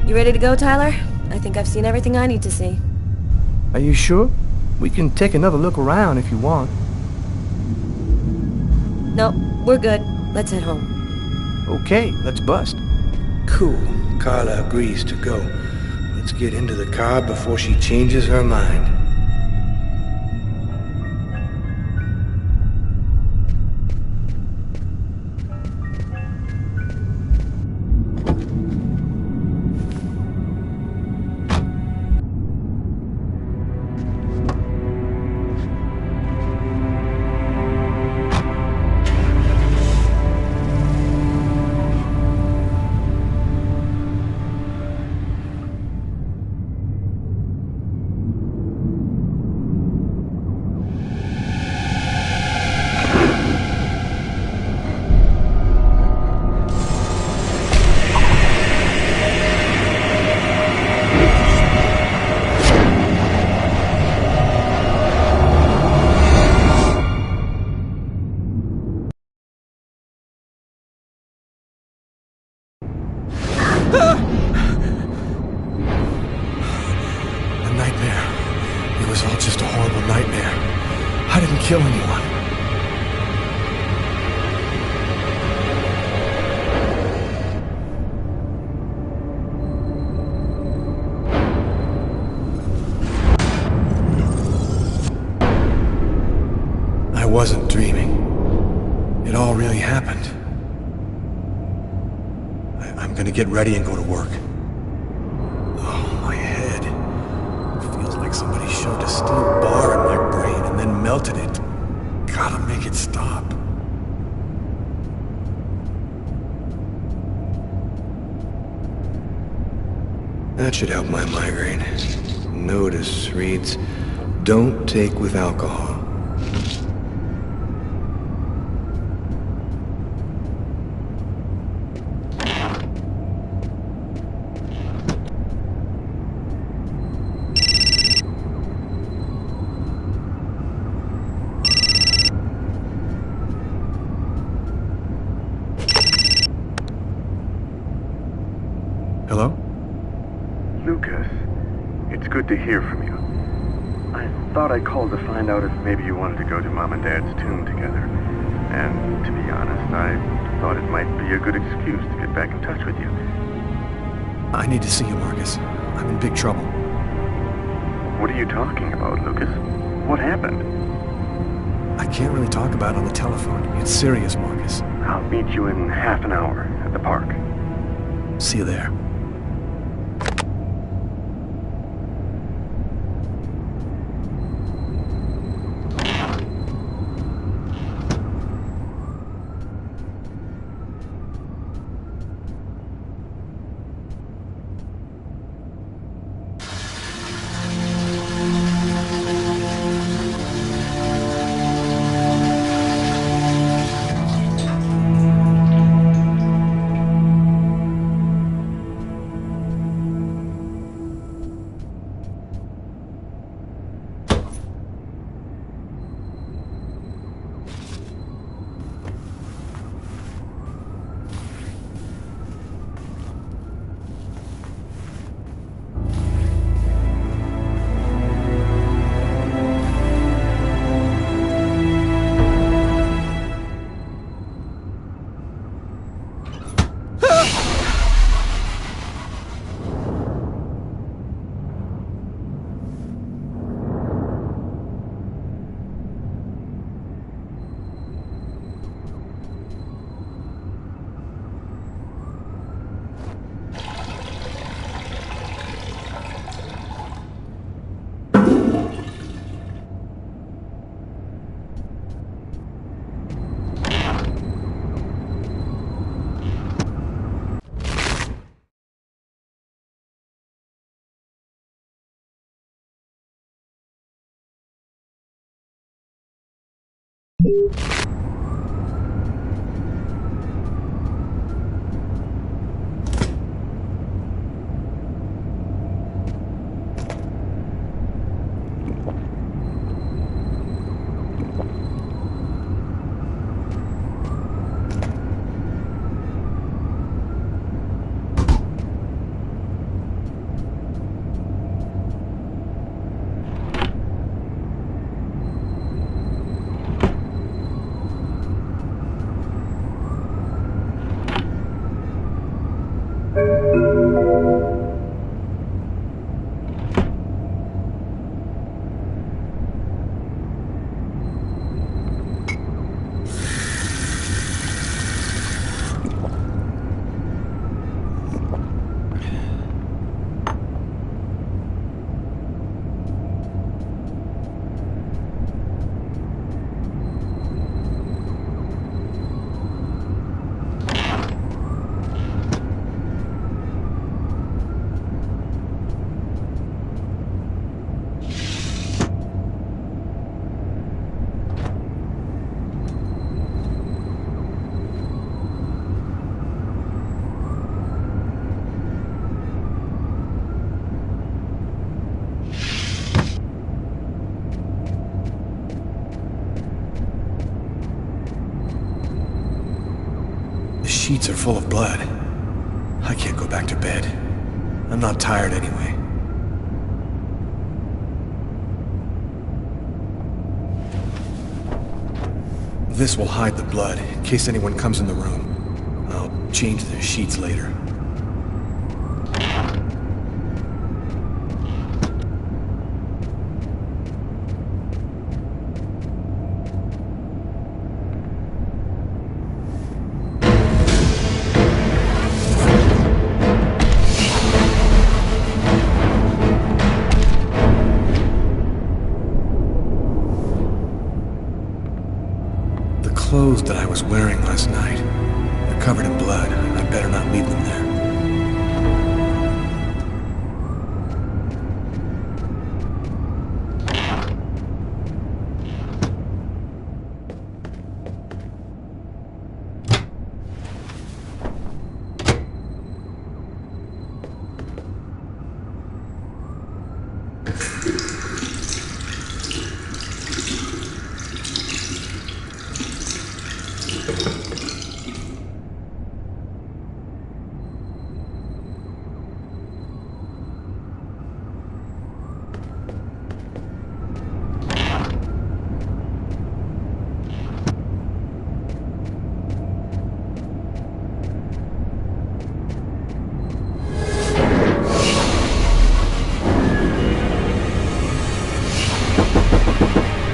You ready to go, Tyler? I think I've seen everything I need to see. Are you sure? We can take another look around if you want. No, we're good. Let's head home. Okay, let's bust. Cool. Carla agrees to go. Let's get into the car before she changes her mind. Kill anyone. I wasn't dreaming. It all really happened. I'm gonna get ready and go to work. Oh, my head. It feels like somebody shoved a steel bar in my brain and then melted it. Gotta make it stop. That should help my migraine. Notice reads, "Don't take with alcohol." Hello? Lucas, it's good to hear from you. I thought I called to find out if maybe you wanted to go to Mom and Dad's tomb together. And to be honest, I thought it might be a good excuse to get back in touch with you. I need to see you, Marcus. I'm in big trouble. What are you talking about, Lucas? What happened? I can't really talk about it on the telephone. It's serious, Marcus. I'll meet you in half an hour at the park. See you there. The sheets are full of blood. I can't go back to bed. I'm not tired anyway. This will hide the blood, in case anyone comes in the room. I'll change the sheets later. The clothes that I was wearing last night, they're covered in blood. I'd better not leave them there.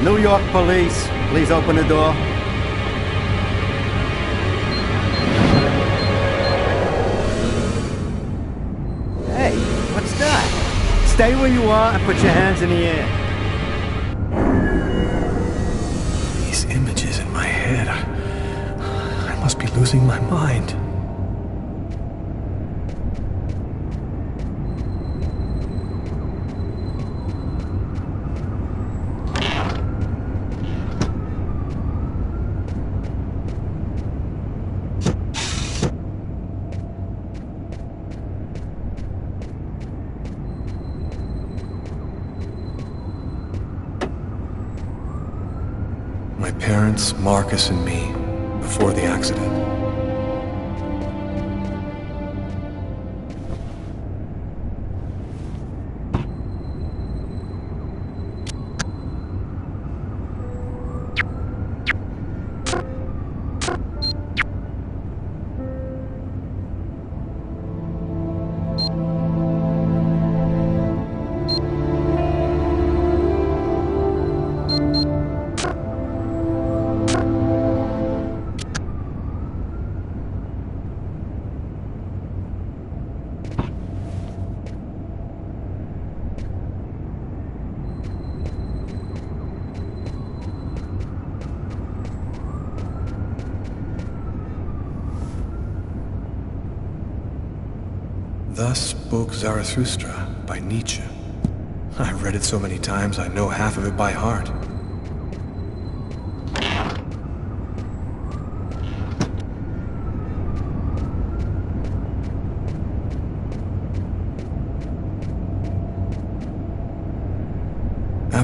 New York Police, please open the door. Hey, what's that? Stay where you are and put your hands in the air. These images in my head, I must be losing my mind. My parents, Marcus, and me, before the accident. Thus spoke Zarathustra by Nietzsche. I've read it so many times I know half of it by heart.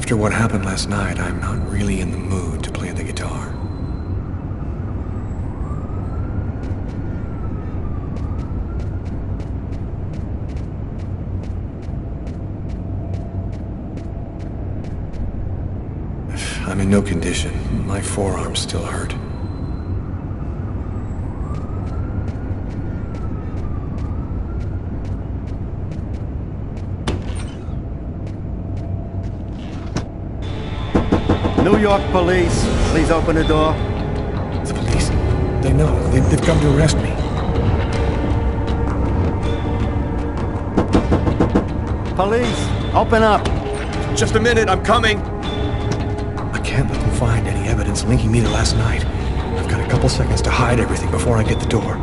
After what happened last night, I'm not really in the mood to play the guitar. I'm in no condition. My forearms still hurt. New York police, please open the door. The police? They know. They've come to arrest me. Police, open up. Just a minute, I'm coming. I can't let them find any evidence linking me to last night. I've got a couple seconds to hide everything before I get the door.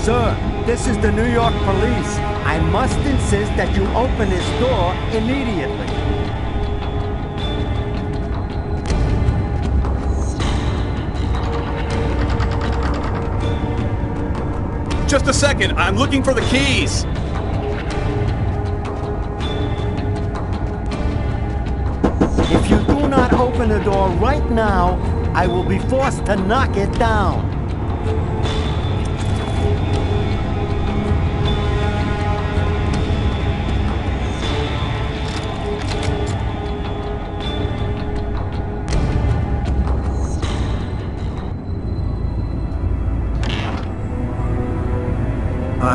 Sir, this is the New York police. I must insist that you open this door immediately. Just a second, I'm looking for the keys. If you do not open the door right now, I will be forced to knock it down.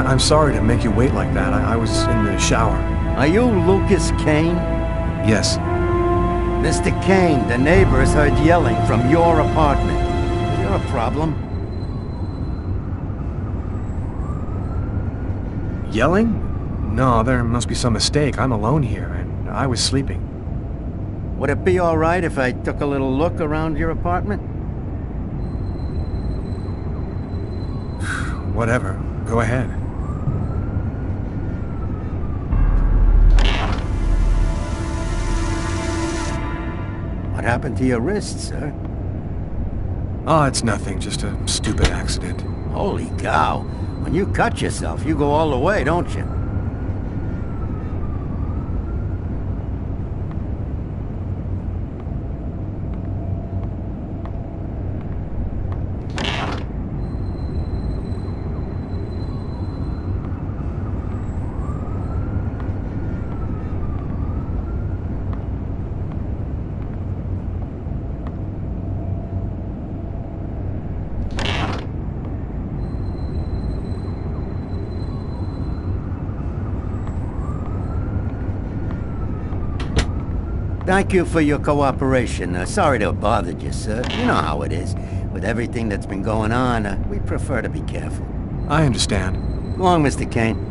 I'm sorry to make you wait like that. I was in the shower. Are you Lucas Kane? Yes. Mr. Kane, the neighbors heard yelling from your apartment. Is there a problem? Yelling? No, there must be some mistake. I'm alone here, and I was sleeping. Would it be all right if I took a little look around your apartment? Whatever. Go ahead. What happened to your wrist, sir? Oh, it's nothing. Just a stupid accident. Holy cow. When you cut yourself, you go all the way, don't you? Thank you for your cooperation. Sorry to have bothered you, sir. You know how it is. With everything that's been going on, we prefer to be careful. I understand. Go on, Mr. Kane.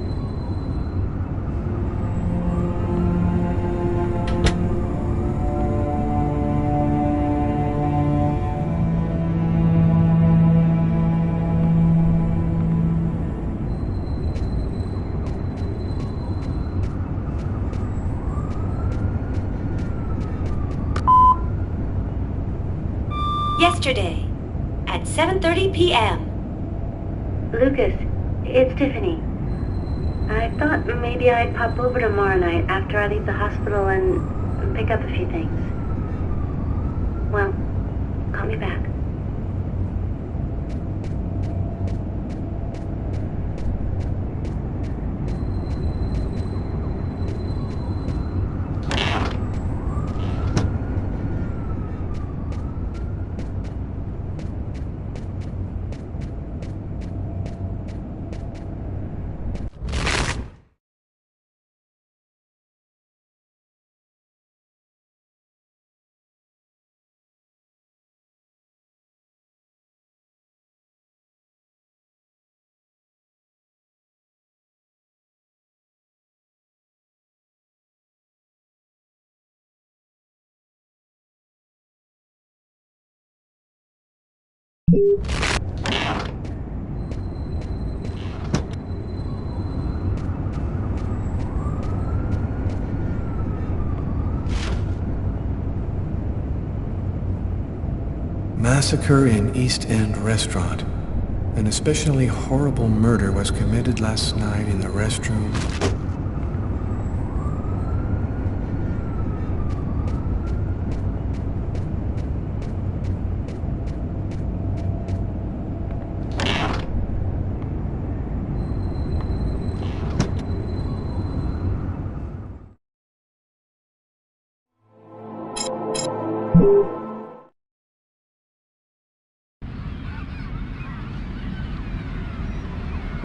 Yesterday, at 7:30 p.m. Lucas, it's Tiffany. I thought maybe I'd pop over tomorrow night after I leave the hospital and pick up a few things. Well, call me back. Massacre in East End restaurant. An especially horrible murder was committed last night in the restroom.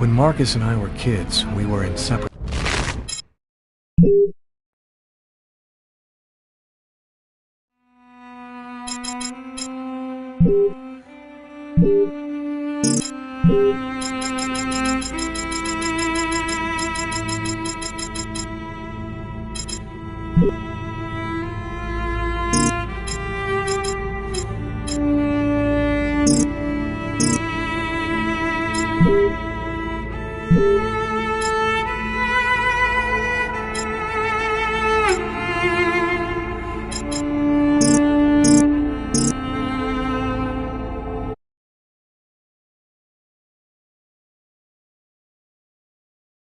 When Marcus and I were kids, we were inseparable.